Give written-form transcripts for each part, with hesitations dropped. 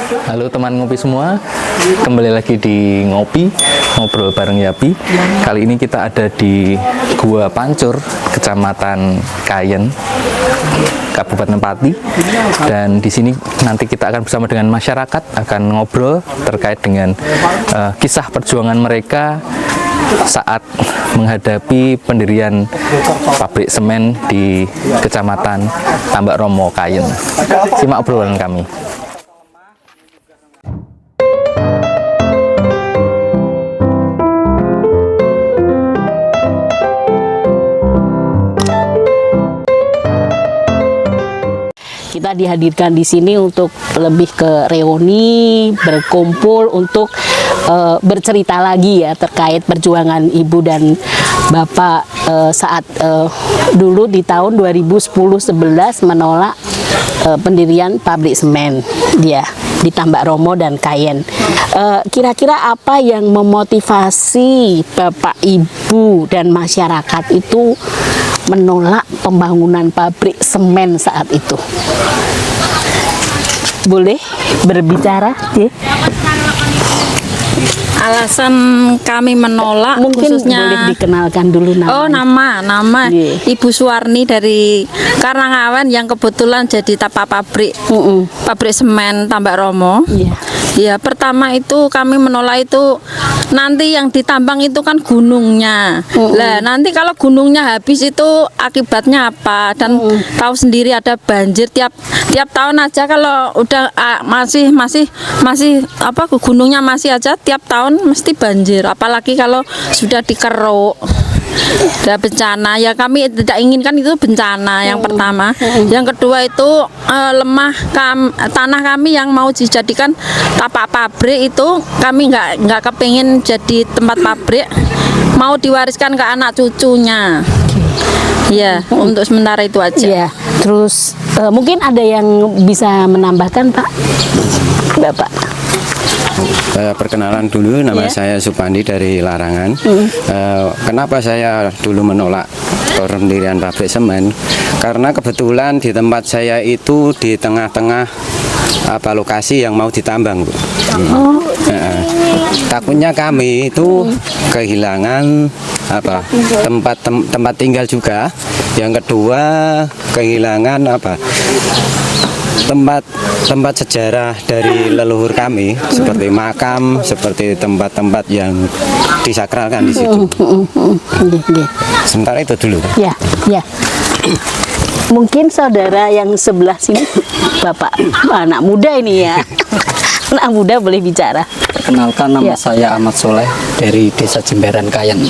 Halo teman ngopi semua, kembali lagi di Ngopi, ngobrol bareng Yapi. Kali ini kita ada di Gua Pancur, Kecamatan Kayen, Kabupaten Pati. Dan di sini nanti kita akan bersama dengan masyarakat, akan ngobrol terkait dengan kisah perjuangan mereka saat menghadapi pendirian pabrik semen di Kecamatan Tambak Romo, Kayen. Simak obrolan kami. Kita dihadirkan di sini untuk lebih ke reuni, berkumpul untuk bercerita lagi ya terkait perjuangan ibu dan bapak saat dulu di tahun 2010-11 menolak pendirian pabrik semen dia di Tambak Romo dan Kayen. Kira-kira apa yang memotivasi bapak, ibu, dan masyarakat itu menolak pembangunan pabrik semen saat itu? Boleh berbicara, Cie? Alasan kami menolak Mungkin khususnya boleh dikenalkan dulu namanya. nama Yeah. Ibu Suwarni dari Karangawan yang kebetulan jadi pabrik semen Tambak Romo. Yeah. Ya, pertama itu kami menolak itu nanti yang ditambang itu kan gunungnya. Lah, nanti kalau gunungnya habis itu akibatnya apa? Dan tahu sendiri ada banjir tiap tahun aja kalau udah masih apa gunungnya masih aja tiap tahun mesti banjir. Apalagi kalau sudah dikeruk. Ada bencana ya, kami tidak inginkan itu bencana yang pertama. Yang kedua itu lemah tanah kami yang mau dijadikan tapak pabrik itu kami nggak kepingin jadi tempat pabrik, mau diwariskan ke anak cucunya. Ya, untuk sementara itu aja. Ya, terus mungkin ada yang bisa menambahkan, Pak, Bapak. Perkenalan dulu, nama saya Supandi dari Larangan. Kenapa saya dulu menolak pendirian pabrik semen? Karena kebetulan di tempat saya itu di tengah-tengah lokasi yang mau ditambang, Bu. Takutnya kami itu kehilangan tempat tinggal juga. Yang kedua kehilangan tempat sejarah dari leluhur kami, seperti makam, seperti tempat-tempat yang disakralkan di situ. Sementara itu dulu. Ya. Mungkin saudara yang sebelah sini, Bapak, anak muda ini ya. Anak muda boleh bicara. Perkenalkan, nama saya Ahmad Soleh dari Desa Jemberan, Kayen.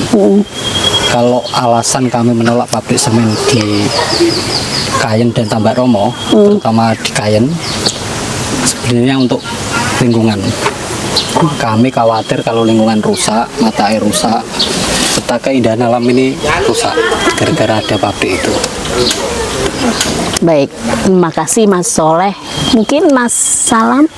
Kalau alasan kami menolak pabrik semen di Kayen dan Tambak Romo, terutama di Kayen, sebenarnya untuk lingkungan. Kami khawatir kalau lingkungan rusak, mata air rusak, serta keindahan alam ini rusak gara-gara ada pabrik itu. Baik, terima kasih Mas Soleh. Mungkin Mas Salam.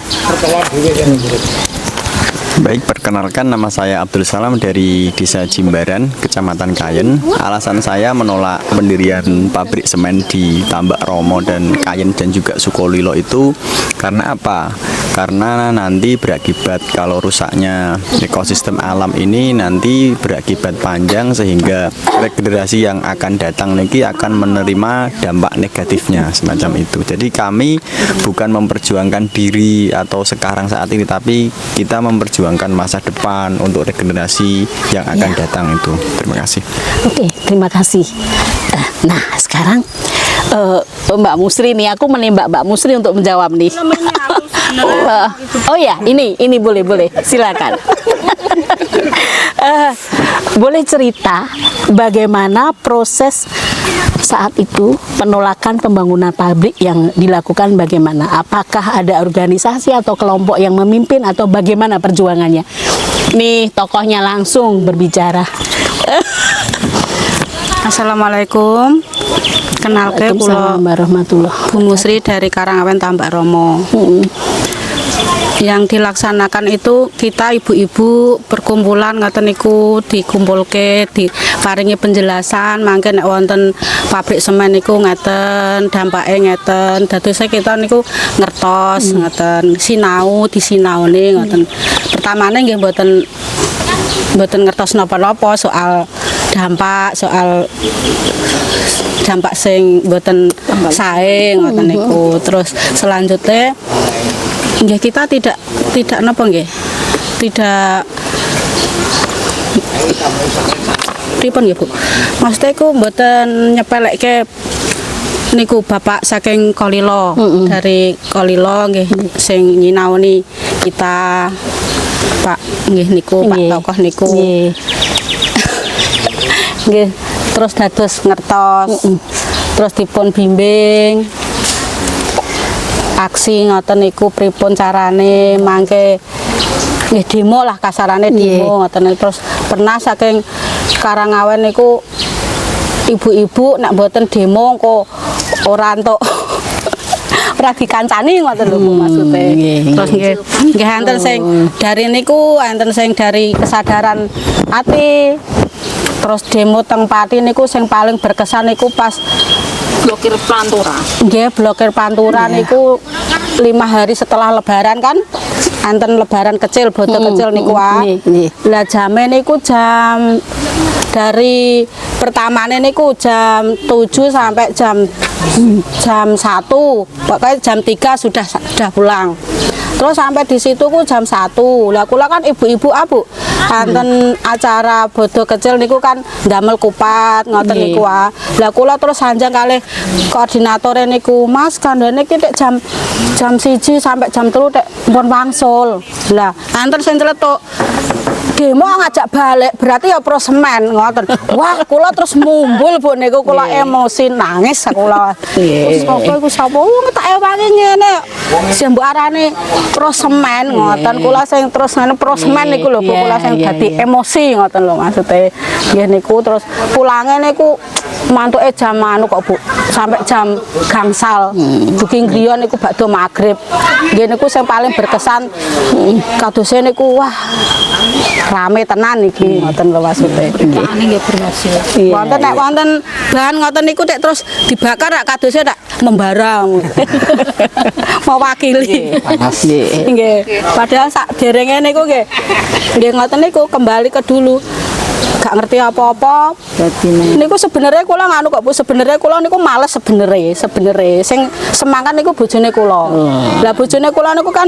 Baik, perkenalkan, nama saya Abdul Salam dari Desa Jimbaran, Kecamatan Kayen. Alasan saya menolak pendirian pabrik semen di Tambak Romo dan Kayen dan juga Sukolilo itu karena apa? Karena nanti berakibat kalau rusaknya ekosistem alam ini nanti berakibat panjang sehingga regenerasi yang akan datang nanti akan menerima dampak negatifnya semacam itu. Jadi kami bukan memperjuangkan diri atau sekarang saat ini, tapi kita memperjuangkan masa depan untuk regenerasi yang akan datang itu. Terima kasih. Oke, terima kasih. Nah, sekarang Mbak Musri nih, aku menembak Mbak Musri untuk menjawab nih. Oh ya, ini boleh, silakan. Boleh cerita bagaimana proses saat itu penolakan pembangunan pabrik yang dilakukan, bagaimana? Apakah ada organisasi atau kelompok yang memimpin atau bagaimana perjuangannya? Nih tokohnya langsung berbicara. Assalamualaikum. Kenalke kula Waalaikumsalam warahmatullahi Bu Musri dari Karangawan Tambak Romo. yang dilaksanakan itu kita ibu-ibu perkumpulan ngoten niku dikumpulke diparingi penjelasan mangke nek wonten pabrik semen niku ngeten dampake ngeten dados kita niku ngertos ngeten sinau disinaoni ngoten pertamane nggih mboten ngertos napa-napa soal dampak sing mboten sae ngoten niku terus selanjutnya nggih kita tidak napa nggih tidak pripun nggih Bu maksudnya iku mboten nyepelekke niku bapak saking Kolilo dari Kolilo nggih sing nyinaoni kita Pak nggih niku Pak tokoh niku nggih terus dados ngertos terus dipun bimbing aksi ngoten niku pripun carane mangke nggih demo lah kasarane demo ngoten terus pernah saking Karangawen niku ibu-ibu nek mboten demo kok ora entuk ora dikancani ngoten lho Bu maksude terus nggih enten sing dari niku enten sing dari kesadaran ati terus demo teng Pati niku sing paling berkesan niku pas blokir Pantura. Nggih, blokir Pantura niku 5 hari setelah lebaran kan enten lebaran kecil, bodo kecil niku lah jame niku jam dari pertamane niku jam 7 sampai jam 1 pokoknya jam 3 sudah pulang terus sampai di situ ku jam 1 lah kula kan ibu-ibu abu anten acara bodo kecil niku kan ndamel kupat ngoten niku lah kula terus sanjang kalih koordinatore niku Mas kandhane iki jam 1 sampai jam 3 tek pun wangsul lah anten sing celetuk demo ngajak balik berarti ya pro semen ngoten wah kula terus mumbul Bu niku kula emosi nangis kula terus pokoke iku sapa tak ewangi ngene sing mbok arane pro semen ngoten kula sing terus ngene pro semen niku lho Bu kula sing dadi emosi ngoten lho maksude nggih niku terus pulange niku mantuke jam anu kok Bu sampai jam gangsal booking griya niku bakdo magrib nggih niku sing paling berkesan kadose niku wah rame tenan iki ngoten lho maksude nggih berhasil wonten nek wonten bahan ngoten niku tek terus dibakar rak kadose tak membara mewakili nggih padahal sak derenge niku nggih ngoten niku kembali ke dulu gak ngerti apa-apa niku sebenarnya kula nganu kok Bu sebenarnya kula niku males sebenarnya sing semangat niku bojone kula lah bojone kula niku kan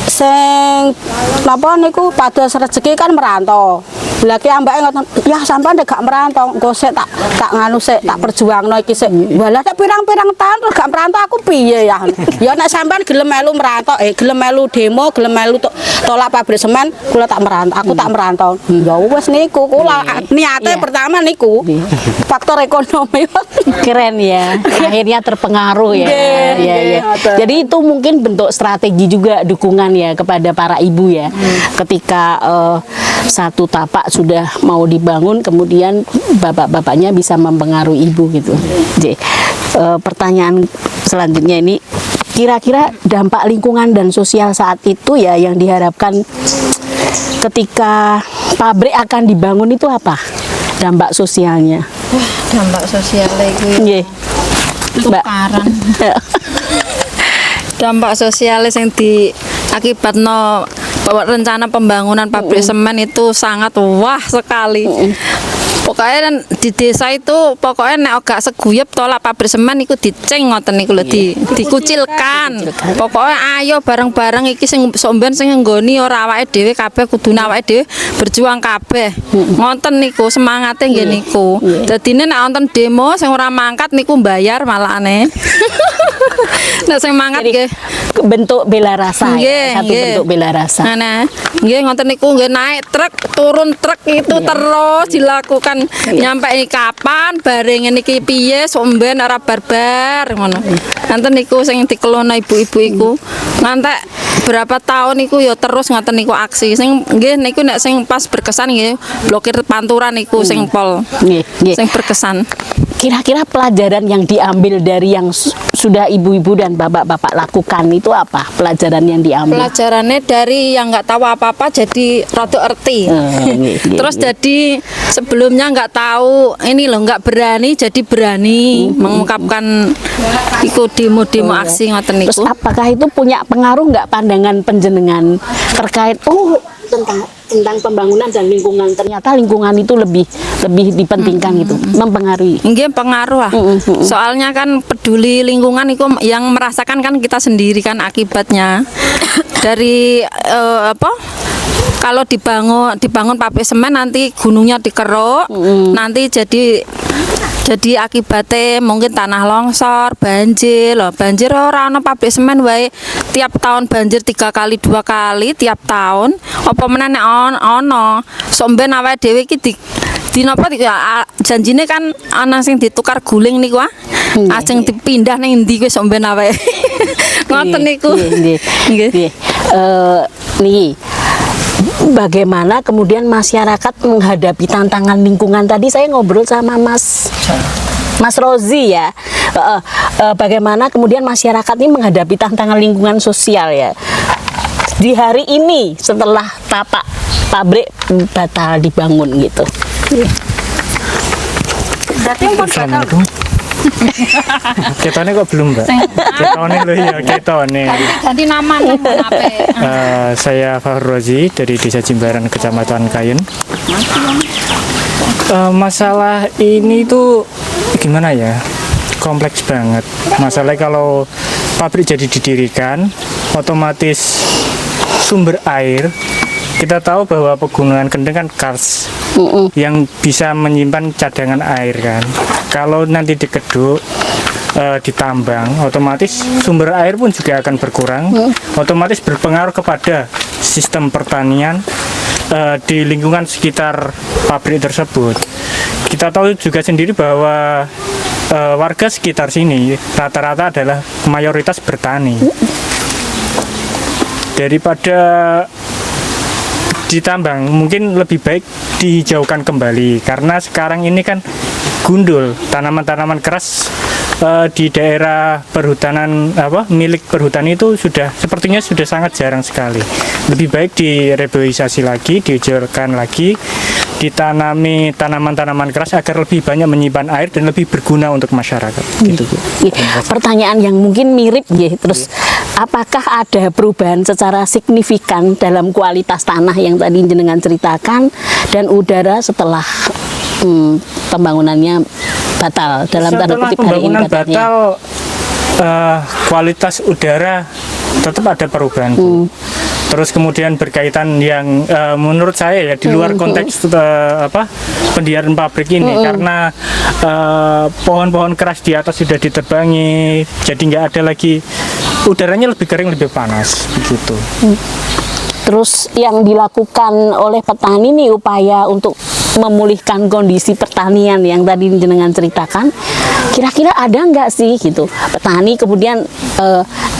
sing napa niku pados rezeki kan merantau lah ki ambake ngoten ya sampean nek gak merantau engko sik tak nganu sik tak perjuangno iki sik walah nek pirang-pirang tahun terus gak merantau aku piye ya ya nek sampean gelem melu merantau gelem melu demo gelem melu tolak pabrik semen kula tak merantau aku tak merantau ya wis niku kula niate pertama niku faktor ekonomi keren ya akhirnya terpengaruh ya jadi itu mungkin bentuk strategi juga dukungan ya kepada para ibu ya ketika satu tapak sudah mau dibangun kemudian bapak-bapaknya bisa mempengaruhi ibu gitu. Jadi pertanyaan selanjutnya ini kira-kira dampak lingkungan dan sosial saat itu ya yang diharapkan ketika pabrik akan dibangun itu apa dampak sosialnya? Dampak sosialnya itu tukaran. Dampak sosialnya yang diakibatno rencana pembangunan pabrik semen itu sangat wah sekali. Pokoknya di desa itu pokoknya nek gak seguyep tolak pabrik semen iku diceng ngoten niku lho dikucilkan. Pokoknya ayo bareng-bareng iki sing somben sing nggoni ora awake dhewe kabeh kudune awake dhewe berjuang kabeh. Ngoten niku semangate nggih niku. Dadine nek wonten demo sing ora mangkat niku mbayar malane. Nek sing mangkat nggih bentuk bela rasa ya, satu bentuk bela rasa. Nah, nggih ngoten niku nggih naik truk, turun truk itu terus dilakukan nyampe kapan bareng niki piye somben ora barbar ngono. Nanten niku sing dikelono ibu-ibu iku ngantek berapa tahun niku ya terus ngoten niku aksi. Sing nggih niku nek sing pas berkesan nggih blokir Pantura niku sing pol. Nggih, sing berkesan. Kira-kira pelajaran yang diambil dari yang sudah ibu-ibu dan bapak-bapak lakukan itu apa? Pelajaran yang diambil? Pelajarannya dari yang nggak tahu apa-apa jadi rada erti. Terus jadi sebelumnya nggak tahu ini loh, nggak berani jadi berani mengungkapkan ikut demo-demo aksi ngoten niku. Terus apakah itu punya pengaruh nggak pandangan panjenengan terkait tentang pembangunan dan lingkungan? Ternyata lingkungan itu lebih dipentingkan gitu, mempengaruhi. Nggih pengaruh lah. Soalnya kan peduli lingkungan itu yang merasakan kan kita sendiri kan akibatnya. Dari kalau dibangun pabrik semen nanti gunungnya dikeruk, nanti jadi akibatnya mungkin tanah longsor, banjir loh. Banjir ora ono pabrik semen wae tiap tahun banjir 3 kali 2 kali tiap tahun. Apa meneh ono somben awake dhewe iki di napa janjine kan ana sing ditukar guling niku asing dipindah ning ndi kuwi somben awake. Ngoten niku. Nggih. Niki bagaimana kemudian masyarakat menghadapi tantangan lingkungan? Tadi saya ngobrol sama Mas Rozi ya, bagaimana kemudian masyarakat ini menghadapi tantangan lingkungan sosial ya di hari ini setelah tapak pabrik batal dibangun gitu. Berarti pun batal. Ketone kok belum, Mbak? Ketone lho ya, ketone. Nanti nama apa? Saya Fahru Rozi dari Desa Jimbaran, Kecamatan Kayen. Masalah ini tuh gimana ya? Kompleks banget. Masalahnya kalau pabrik jadi didirikan, otomatis sumber air, kita tahu bahwa pegunungan Kendeng kan kars yang bisa menyimpan cadangan air kan. Kalau nanti dikeduk, ditambang, otomatis sumber air pun juga akan berkurang, otomatis berpengaruh kepada sistem pertanian di lingkungan sekitar pabrik tersebut. Kita tahu juga sendiri bahwa warga sekitar sini rata-rata adalah mayoritas bertani. Daripada ditambang, mungkin lebih baik dihijaukan kembali, karena sekarang ini kan gundul, tanaman-tanaman keras di daerah perhutanan milik perhutani itu sepertinya sudah sangat jarang sekali. Lebih baik direboisasi lagi, dihijaukan lagi, ditanami tanaman-tanaman keras agar lebih banyak menyimpan air dan lebih berguna untuk masyarakat. Gitu, Bu. Pertanyaan yang mungkin mirip ya, terus apakah ada perubahan secara signifikan dalam kualitas tanah yang tadi jenengan ceritakan dan udara setelah pembangunannya batal dalam tanda kutip hari ini? Pembangunan batal, kualitas udara tetap ada perubahan. Terus kemudian berkaitan yang menurut saya ya di luar konteks pendirian pabrik ini, karena pohon-pohon keras di atas sudah ditebangi, jadi nggak ada lagi, udaranya lebih kering, lebih panas begitu. Terus yang dilakukan oleh petani nih upaya untuk memulihkan kondisi pertanian yang tadi jenengan ceritakan, kira-kira ada nggak sih gitu petani kemudian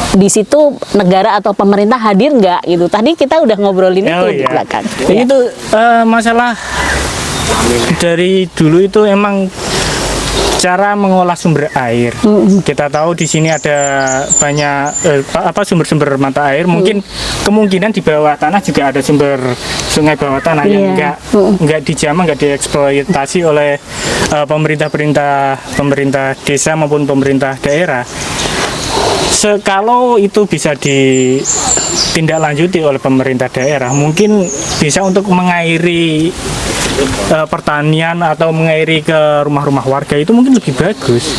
di situ negara atau pemerintah hadir nggak gitu? Tadi kita udah ngobrolin itu di belakang. Itu masalah dari dulu itu emang cara mengolah sumber air. Kita tahu di sini ada banyak sumber-sumber mata air. Mungkin kemungkinan di bawah tanah juga ada sumber sungai bawah tanah yang nggak dijamah, nggak dieksploitasi oleh pemerintah desa maupun pemerintah daerah. Kalau itu bisa ditindaklanjuti oleh pemerintah daerah, mungkin bisa untuk mengairi pertanian atau mengairi ke rumah-rumah warga, itu mungkin lebih bagus.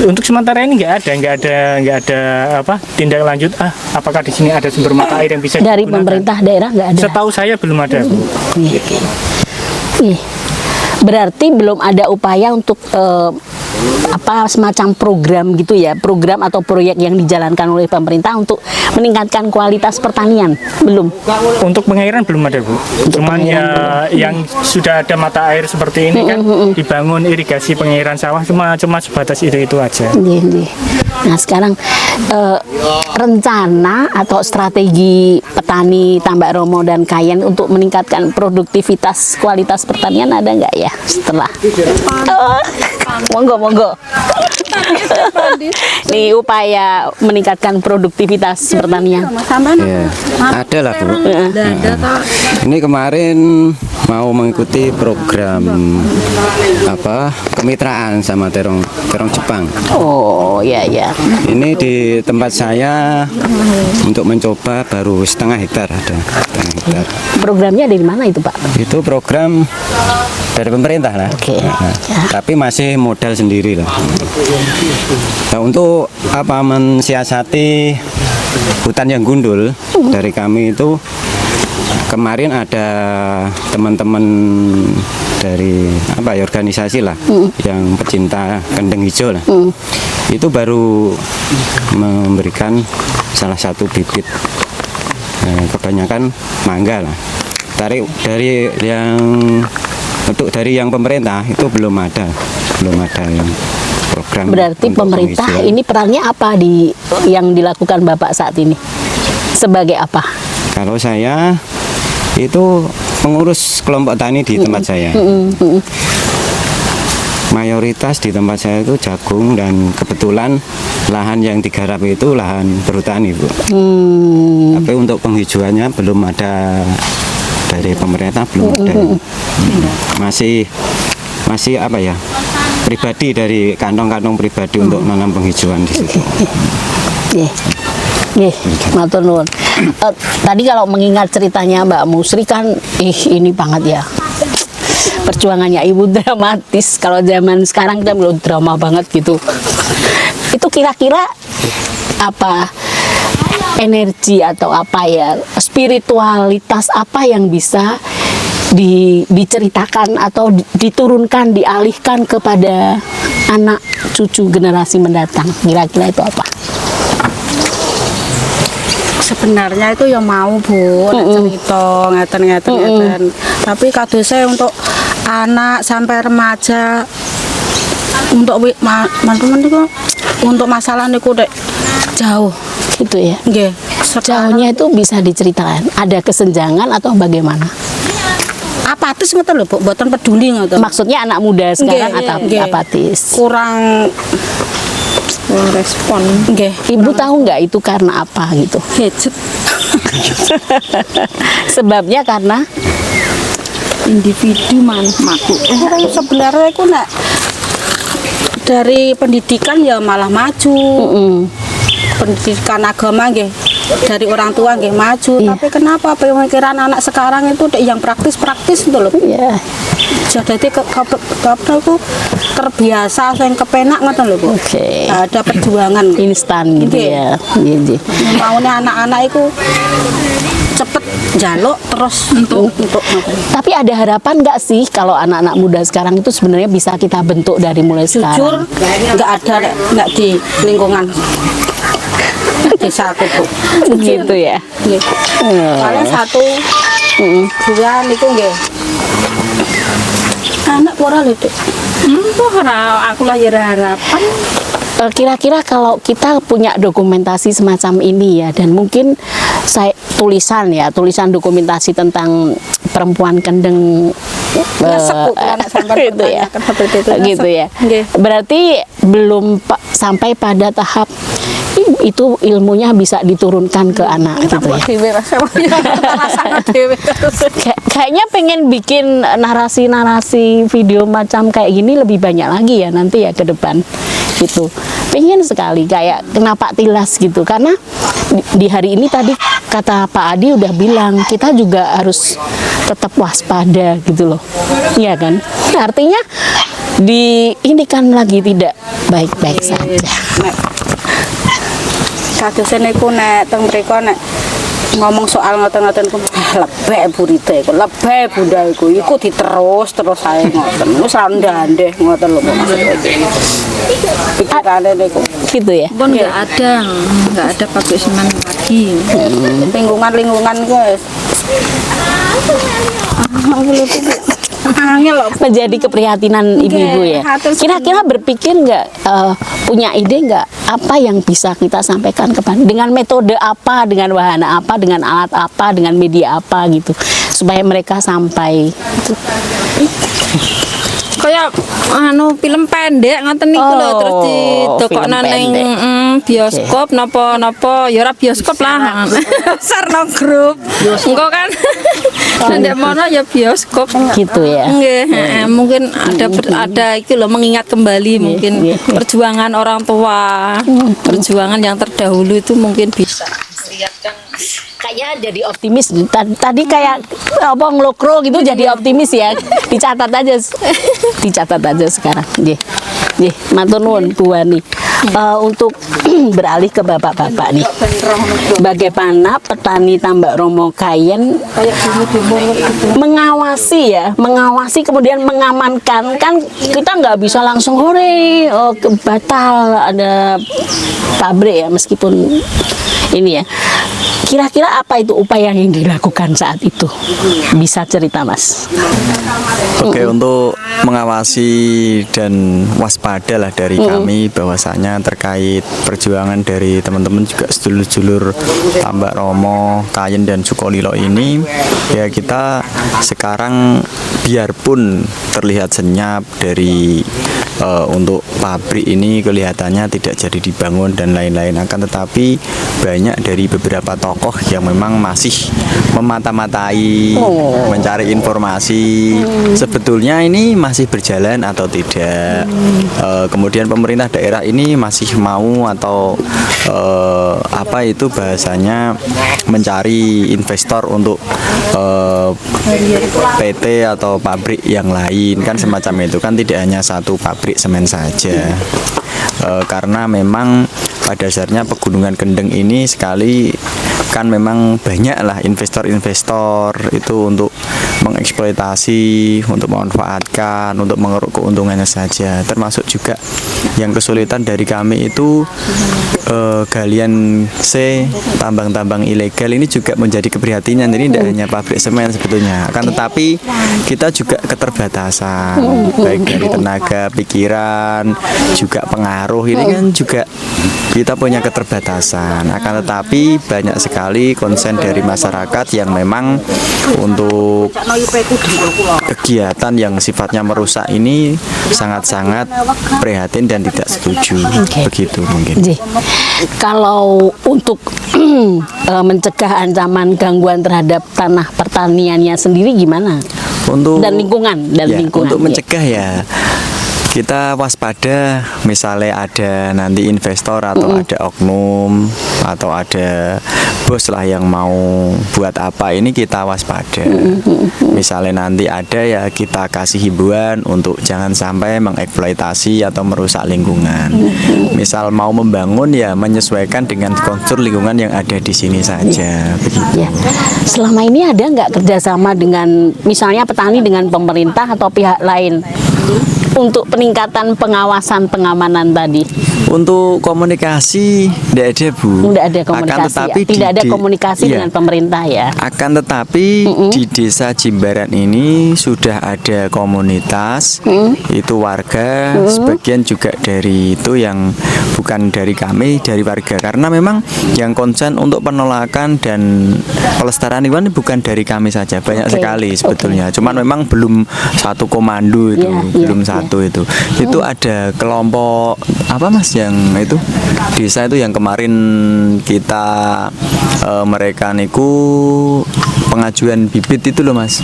Untuk sementara ini nggak ada tindak lanjut. Apakah di sini ada sumber mata air yang bisa dari digunakan? Pemerintah daerah nggak ada. Setahu saya belum ada, Bu. Berarti belum ada upaya untuk semacam program gitu ya, program atau proyek yang dijalankan oleh pemerintah untuk meningkatkan kualitas pertanian, belum? Untuk pengairan belum ada, Bu. Cuman ya yang sudah ada mata air seperti ini kan dibangun irigasi pengairan sawah, cuma sebatas itu aja. Nah sekarang rencana atau strategi petani Tambak Romo dan Kayen untuk meningkatkan produktivitas kualitas pertanian ada nggak ya setelah? Monggo. Ini upaya meningkatkan produktivitas pertanian. Ya, ada lah Bu. Ini kemarin mau mengikuti program kemitraan sama terong Jepang. Oh, ya. Ini di tempat saya untuk mencoba baru setengah hektar ada. Setengah hektar. Programnya dari mana itu, Pak? Itu program dari pemerintah lah. Oke. Tapi masih modal sendiri lah. Nah, untuk mensiasati hutan yang gundul dari kami itu kemarin ada teman-teman dari organisasi lah yang pecinta kendeng hijau lah. Itu baru memberikan salah satu bibit. Kebanyakan mangga lah. Dari yang pemerintah itu belum ada yang program. Berarti pemerintah penghijauan. ini perannya apa yang dilakukan Bapak saat ini? Sebagai apa? Kalau saya itu pengurus kelompok tani di tempat saya. Mayoritas di tempat saya itu jagung dan kebetulan lahan yang digarap itu lahan berhutani, Bu. Tapi untuk penghijauannya belum ada dari pemerintah, belum ada. Masih pribadi dari kantong-kantong pribadi untuk menanam penghijauan di situ. Matur nuwun. Tadi kalau mengingat ceritanya Mbak Musri kan ini banget ya. Perjuangannya Ibu dramatis. Kalau zaman sekarang kita belum drama banget gitu. Itu kira-kira apa energi atau spiritualitas apa yang bisa diceritakan atau diturunkan, dialihkan kepada anak cucu generasi mendatang? Kira-kira itu apa? Sebenarnya itu ya mau Bu, cerita ngeten. Tapi kadosnya untuk anak sampai remaja untuk masalah niku dek jauh Itu ya. nggih. Jauhnya itu bisa diceritakan. Ada kesenjangan atau bagaimana? Apatis ngoten lho Bu, mboten peduli ngoten. Maksudnya anak muda sekarang Nggih, atau nggih. apatis? Kurang respon. Nggih. Ibu tahu nggak itu karena apa gitu? Gadget. Sebabnya karena Individu makhluk. Sebenarnya aku nak dari pendidikan ya malah maju. Pendidikan agama nggih dari orang tua nggih maju. Iya. Tapi kenapa pemikiran anak sekarang itu yang praktis-praktis itu loh. ya Jadi aku terbiasa yang kepenak ngoten lho Bu. Oke. Nggak ada perjuangan. instan gitu Nggih. ya. Iya. Maunya anak-anak itu cepet jaluk terus untuk Tapi ada harapan nggak sih kalau anak-anak muda sekarang itu sebenarnya bisa kita bentuk dari mulai jujur sekarang? nggak ada nggak di lingkungan desa aku Bu. Gitu ya. Nggih. Paling satu dua niku nggih. Anak ora lho Dek. Aku lahir harapan. Kira-kira kalau kita punya dokumentasi semacam ini ya, dan mungkin tulisan dokumentasi tentang perempuan kendeng Nyesek, Bu, anak sampai itu ya, pertanyakan seperti itu, nyesek. gitu ya. Nggih. Berarti belum sampai pada tahap itu ilmunya bisa diturunkan ke anak gitu ya. Dewe rasanya dewe. Kayaknya pengen bikin narasi-narasi video macam kayak gini lebih banyak lagi ya nanti ya ke depan gitu. Pengen sekali kayak kenapa tilas gitu, karena di hari ini tadi kata Pak Adi udah bilang kita juga harus tetap waspada gitu loh, iya kan? Artinya ini kan lagi tidak baik-baik saja. Kadosene niku nek teng mriko nek ngomong soal ngoten-ngoten ku lebih burite iku, lebih bunda iku diterus ae ngoten. Wis ra ndandeh ngoten lho maksudnya. Pikirane niku Gitu ya. Pun nggak ada pabrik semen lagi. lingkungan ku wis angel lho. Menjadi keprihatinan ibu-ibu ya. hatur Kira-kira berpikir nggak, punya ide nggak apa yang bisa kita sampaikan dengan metode apa, dengan wahana apa, dengan alat apa, dengan media apa gitu, supaya mereka sampai gitu. kayak film pendek ngoten niku lho, terus Oh, ditokokno film ning pendek. bioskop napa ya ora bioskop lah. Sarno grup. Engko kan ndek mono ya bioskop. Gitu ya. Nggih, mungkin ada iki lho mengingat kembali mungkin perjuangan orang tua, perjuangan yang terdahulu itu mungkin bisa dilihatkan. Kayaknya jadi optimis. Tadi kayak apa ngelokro gitu jadi optimis ya. Dicatat aja sekarang. Nggih. Nggih, matur nuwun Bu Wani. Untuk beralih ke bapak-bapak nih. Bagaimana petani Tambak Romo Kayen mengawasi kemudian mengamankan, kan kita nggak bisa langsung hore batal ada pabrik ya, meskipun ini ya. Kira-kira apa itu upaya yang dilakukan saat itu? Bisa cerita, Mas? Oke, untuk mengawasi dan waspada lah dari kami bahwasanya terkait perjuangan dari teman-teman juga sedulur-sedulur Tambak Romo, Kayen dan Sukolilo ini, ya kita sekarang biarpun terlihat senyap dari untuk pabrik ini kelihatannya tidak jadi dibangun dan lain-lain, akan tetapi banyak dari beberapa tokoh yang memang masih memata-matai, mencari informasi sebetulnya ini masih berjalan atau tidak. Kemudian pemerintah daerah ini masih mau atau apa itu bahasanya mencari investor untuk PT atau pabrik yang lain, kan semacam itu, kan tidak hanya satu pabrik semen saja. Karena memang pada dasarnya Pegunungan Kendeng ini sekali kan memang banyaklah investor-investor itu untuk mengeksploitasi, untuk memanfaatkan, untuk mengeruk keuntungannya saja. Termasuk juga yang kesulitan dari kami itu galian C, tambang-tambang ilegal ini juga menjadi keprihatinan. Jadi tidak hanya pabrik semen sebetulnya, akan tetapi kita juga keterbatasan baik dari tenaga, pikiran, juga pengaruh. Ini kan juga kita punya keterbatasan, akan tetapi banyak sekali konsen dari masyarakat yang memang untuk kegiatan yang sifatnya merusak ini sangat-sangat prihatin dan tidak setuju. Begitu mungkin. Kalau untuk mencegah ancaman gangguan terhadap tanah pertaniannya sendiri gimana? Untuk dan lingkungan untuk mencegah ya kita waspada, misalnya ada nanti investor atau ada oknum atau ada bos lah yang mau buat apa, ini kita waspada. Misalnya nanti ada ya kita kasih himbauan untuk jangan sampai mengeksploitasi atau merusak lingkungan. Misal mau membangun ya menyesuaikan dengan kontur lingkungan yang ada di sini saja. Begitu. Ya. Selama ini ada nggak kerjasama dengan misalnya petani dengan pemerintah atau pihak lain untuk peningkatan pengawasan pengamanan tadi? Untuk komunikasi tidak ada, Bu. Tidak ada komunikasi. Akan tetapi tidak ada komunikasi dengan pemerintah ya. Akan tetapi di Desa Jimbaran ini sudah ada komunitas, itu warga, sebagian juga dari itu yang bukan dari kami, dari warga. Karena memang yang konsen untuk penolakan dan pelestarian lingkungan bukan dari kami saja, banyak sekali sebetulnya. Cuman memang belum satu komando itu, belum satu itu. Itu ada kelompok apa Mas yang itu desa itu yang kemarin kita mereka niku pengajuan bibit itu loh Mas,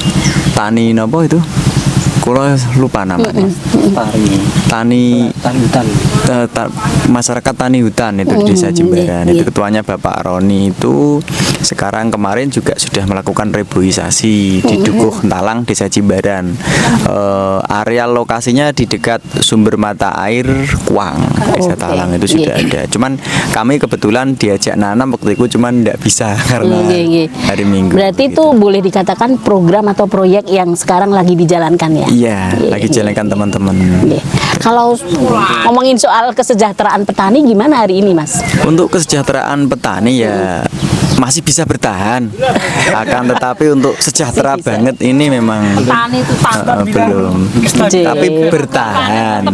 tani nopo itu, kulo lupa namanya. Tani hutan. Masyarakat tani hutan itu di Desa Jimbaran. Itu ketuanya Bapak Roni itu sekarang kemarin juga sudah melakukan reboisasi di Dukuh Talang Desa Jimbaran. Areal lokasinya di dekat sumber mata air Kuang Desa Talang itu sudah ada. Cuman kami kebetulan diajak nanam waktu itu cuman tidak bisa karena hari Minggu. Berarti itu boleh dikatakan program atau proyek yang sekarang lagi dijalankan ya? Iya, lagi jalankan teman-teman. Kalau ngomongin soal kesejahteraan petani gimana hari ini Mas? Untuk kesejahteraan petani ya masih bisa bertahan. Akan tetapi untuk sejahtera banget ini memang Petani itu tambang belum. Tapi bertahan,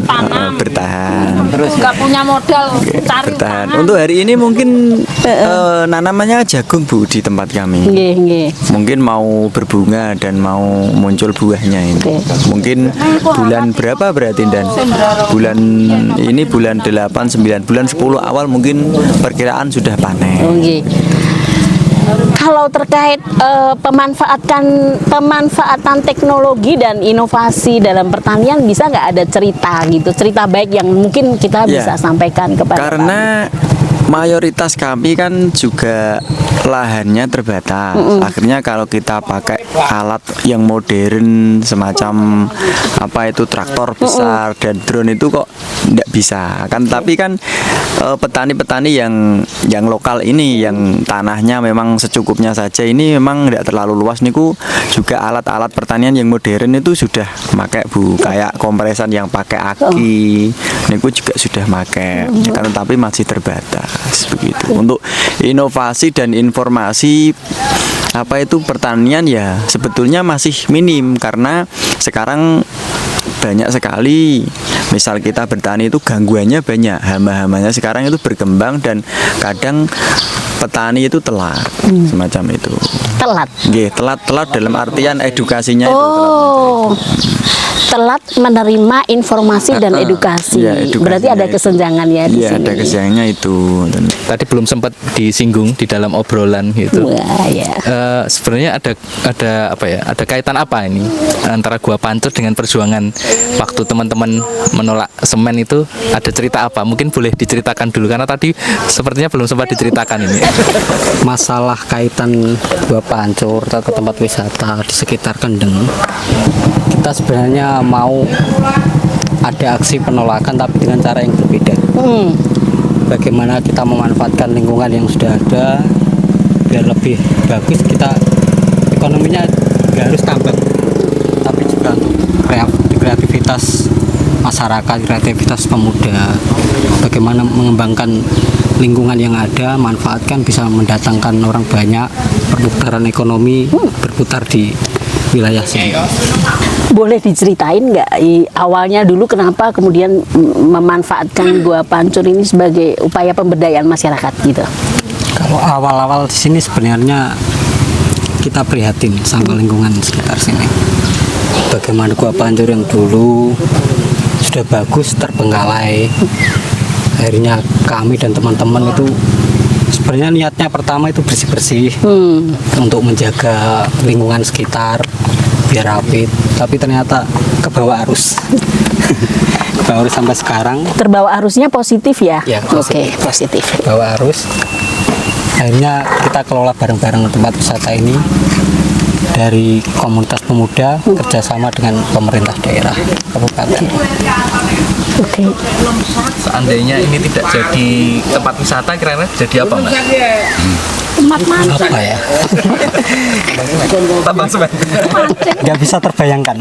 terus nggak punya modal cari bertahan. utangan. Untuk hari ini mungkin nanamannya jagung Bu di tempat kami. Nggih, nggih. Mungkin mau berbunga dan mau muncul buahnya ini. Oke. Mungkin bulan berapa berarti Dan? Bulan ini bulan 8, 9, bulan 10 awal mungkin perkiraan sudah panen. Oke. Kalau terkait pemanfaatan teknologi dan inovasi dalam pertanian, bisa nggak ada cerita baik yang mungkin kita Ya. bisa sampaikan kepada Karena mayoritas kami kan juga lahannya terbatas. Akhirnya kalau kita pakai alat yang modern semacam apa itu traktor besar dan drone itu kok tidak bisa. Kan tapi kan petani-petani yang lokal ini yang tanahnya memang secukupnya saja ini memang tidak terlalu luas niku juga alat-alat pertanian yang modern itu sudah pakai Bu, kayak kompresan yang pakai aki niku juga sudah pakai. Kan tapi masih terbatas begitu. Untuk inovasi dan informasi apa itu pertanian ya sebetulnya masih minim karena sekarang banyak sekali misal kita bertani itu gangguannya banyak, hama-hamanya sekarang itu berkembang dan kadang petani itu telat semacam itu. telat. Nggih, telat dalam artian edukasinya itu telat. Oh, telat menerima informasi dan edukasi. Iya, edukasinya Berarti ada itu. kesenjangan ya di Iya, sini. ada kesenjangannya itu. Tadi belum sempat disinggung di dalam obrolan gitu. Wah, ya. Sebenarnya ada apa ya? Ada kaitan apa ini antara Gua Pancur dengan perjuangan waktu teman-teman menolak semen itu? Ada cerita apa? Mungkin boleh diceritakan dulu karena tadi sepertinya belum sempat diceritakan ini. Masalah kaitan Gua Pancur atau tempat wisata di sekitar Kendeng, kita sebenarnya mau ada aksi penolakan tapi dengan cara yang berbeda. Bagaimana kita memanfaatkan lingkungan yang sudah ada biar lebih bagus. Kita ekonominya nggak harus tambang tapi juga untuk kreativitas masyarakat, kreativitas pemuda, bagaimana mengembangkan lingkungan yang ada, manfaatkan bisa mendatangkan orang banyak, perputaran ekonomi berputar di wilayah sini. Boleh diceritain nggak awalnya dulu kenapa kemudian memanfaatkan Gua Pancur ini sebagai upaya pemberdayaan masyarakat gitu? Kalau awal-awal di sini sebenarnya kita prihatin sama lingkungan sekitar sini. Bagaimana Gua Pancur yang dulu sudah bagus terbengkalai. Akhirnya kami dan teman-teman itu sebenarnya niatnya pertama itu bersih-bersih untuk menjaga lingkungan sekitar biar rapi, tapi ternyata kebawa arus. Kebawa arus sampai sekarang. Terbawa arusnya positif ya? Ya, Oke, positif. Bawa arus. Akhirnya kita kelola bareng-bareng tempat wisata ini dari komunitas pemuda kerjasama dengan pemerintah daerah kabupaten. Oke. Seandainya ini tidak jadi tempat wisata, kira-kira jadi apa, Mas? Apa ya? Tambang semen. Nggak bisa terbayangkan.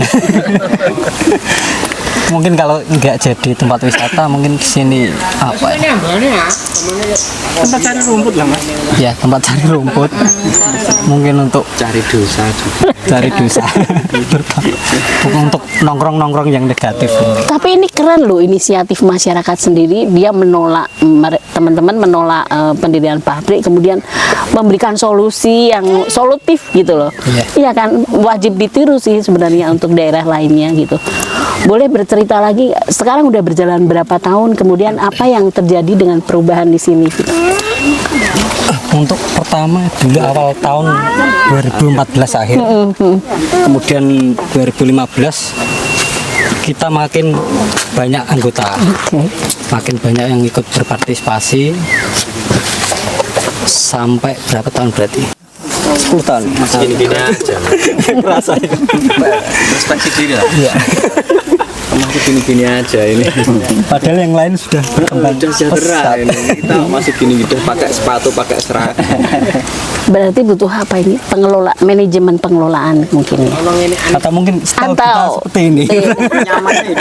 Mungkin kalau nggak jadi tempat wisata, mungkin kesini apa ya? Tempat cari rumput lah, Mas. Ya, tempat cari rumput. Mungkin untuk Cari dosa juga. cari dosa. Bukan untuk nongkrong-nongkrong yang negatif. Tapi ini keren loh inisiatif masyarakat sendiri, dia menolak teman-teman menolak pendirian pabrik, kemudian memberikan solusi yang solutif gitu loh. Iya kan, wajib ditiru sih sebenarnya untuk daerah lainnya gitu. Boleh bercerita lagi, sekarang udah berjalan berapa tahun, kemudian apa yang terjadi dengan perubahan di sini? Gitu? Untuk pertama dulu awal tahun 2014 akhir, kemudian 2015 kita makin banyak anggota, makin banyak yang ikut berpartisipasi sampai berapa tahun berarti? 10 tahun. Gini-gini aja. Kerasa ya. Introspeksi diri lah. Iya. Masih gini-gini aja ini. Padahal yang lain sudah berkembang Udah sejahtera pesat. ini. Kita masih gini-gitu pakai sepatu, pakai seragam. Berarti butuh apa ini? Manajemen pengelolaan mungkin ya? Atau mungkin style kita Atau seperti ini.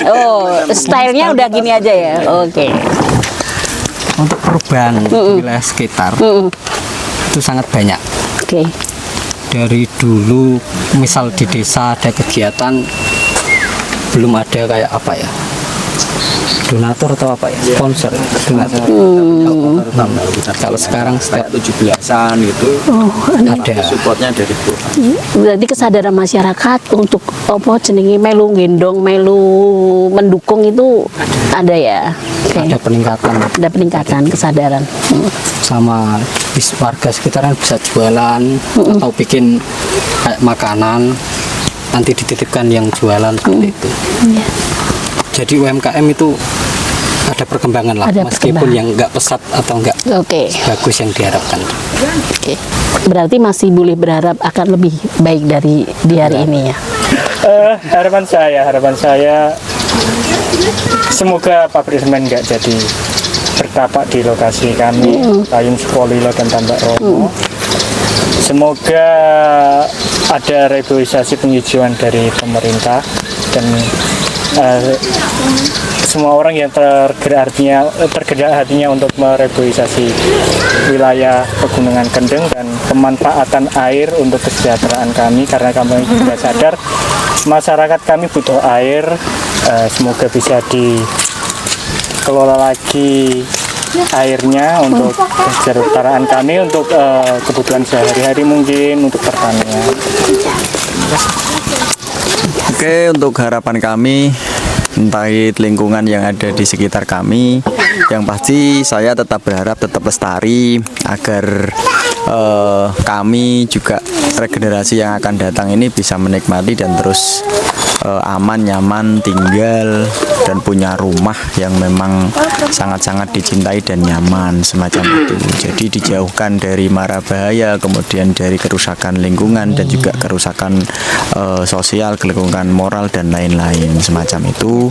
oh, stylenya udah gini aja ya. Oke. Untuk perubahan wilayah sekitar itu sangat banyak. Oke. Dari dulu misal di desa ada kegiatan belum ada kayak apa ya, donatur atau apa ya, sponsor donatur. Kalau sekarang setiap 17-an gitu ada supportnya dari Tuhan. Berarti kesadaran masyarakat untuk apa jenenge melu gendong, melu mendukung itu ada ya. Oke. ada peningkatan. Ada peningkatan kesadaran. Sama warga sekitaran bisa jualan atau bikin kayak makanan nanti dititipkan yang jualan seperti itu. Iya. Jadi UMKM itu ada perkembangan lah, Ada meskipun perkembangan. yang nggak pesat atau nggak Oke. bagus yang diharapkan. Oke. Berarti masih boleh berharap akan lebih baik dari di hari ini ya. Harapan saya semoga pabrik semen nggak jadi bertapak di lokasi kami, Kayun Sukolilo dan Tambak Romo. Semoga ada reboisasi penghijauan dari pemerintah dan semua orang yang tergerak hatinya untuk mereboisasi wilayah Pegunungan Kendeng dan pemanfaatan air untuk kesejahteraan kami, karena kami juga sadar masyarakat kami butuh air. Semoga bisa dikelola lagi airnya untuk kesejahteraan kami, untuk kebutuhan sehari-hari, mungkin untuk pertanian. Oke, untuk harapan kami terkait lingkungan yang ada di sekitar kami, yang pasti saya tetap berharap tetap lestari agar kami juga regenerasi yang akan datang ini bisa menikmati dan terus aman, nyaman tinggal dan punya rumah yang memang sangat-sangat dicintai dan nyaman semacam itu. Jadi dijauhkan dari mara bahaya, kemudian dari kerusakan lingkungan dan juga kerusakan sosial, lingkungan moral dan lain-lain semacam itu.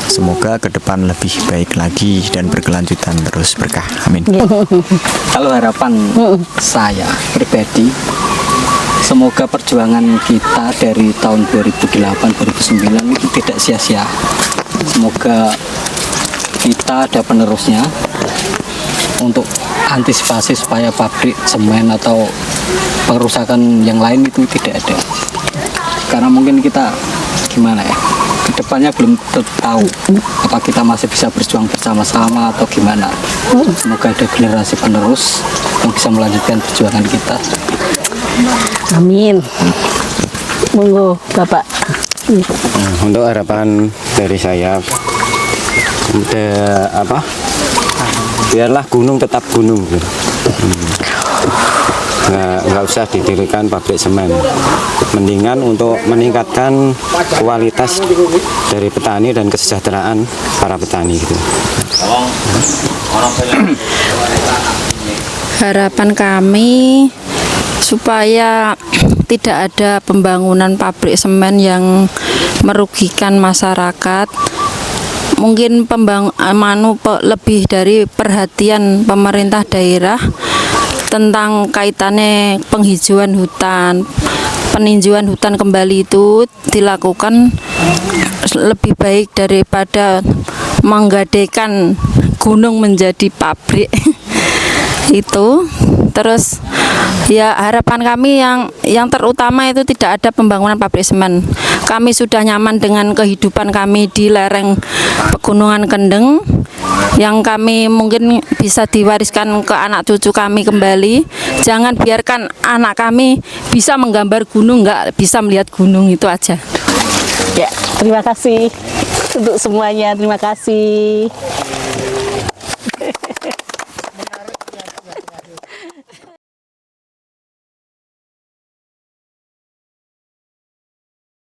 Semoga ke depan lebih baik lagi dan berkelanjutan terus, berkah. Amin. Kalau harapan saya pribadi, semoga perjuangan kita dari tahun 2008-2009 itu tidak sia-sia. Semoga kita ada penerusnya untuk antisipasi supaya pabrik semen atau pengerusakan yang lain itu tidak ada. Karena mungkin kita gimana ya, kedepannya belum tahu apa kita masih bisa berjuang bersama-sama atau gimana. Semoga ada generasi penerus yang bisa melanjutkan perjuangan kita. Amin. Monggo Bapak. Untuk harapan dari saya, biarlah gunung tetap gunung. Nggak usah didirikan pabrik semen. Mendingan untuk meningkatkan kualitas dari petani dan kesejahteraan para petani gitu. Harapan kami supaya tidak ada pembangunan pabrik semen yang merugikan masyarakat. Mungkin lebih dari perhatian pemerintah daerah tentang kaitannya penghijauan hutan, peninjauan hutan kembali itu dilakukan lebih baik daripada menggadaikan gunung menjadi pabrik. Itu terus ya, harapan kami yang terutama itu tidak ada pembangunan pabrik semen. Kami sudah nyaman dengan kehidupan kami di lereng Pegunungan Kendeng, yang kami mungkin bisa diwariskan ke anak cucu kami kembali. Jangan biarkan anak kami bisa menggambar gunung, nggak bisa melihat gunung. Itu aja. Ya, terima kasih untuk semuanya. Terima kasih.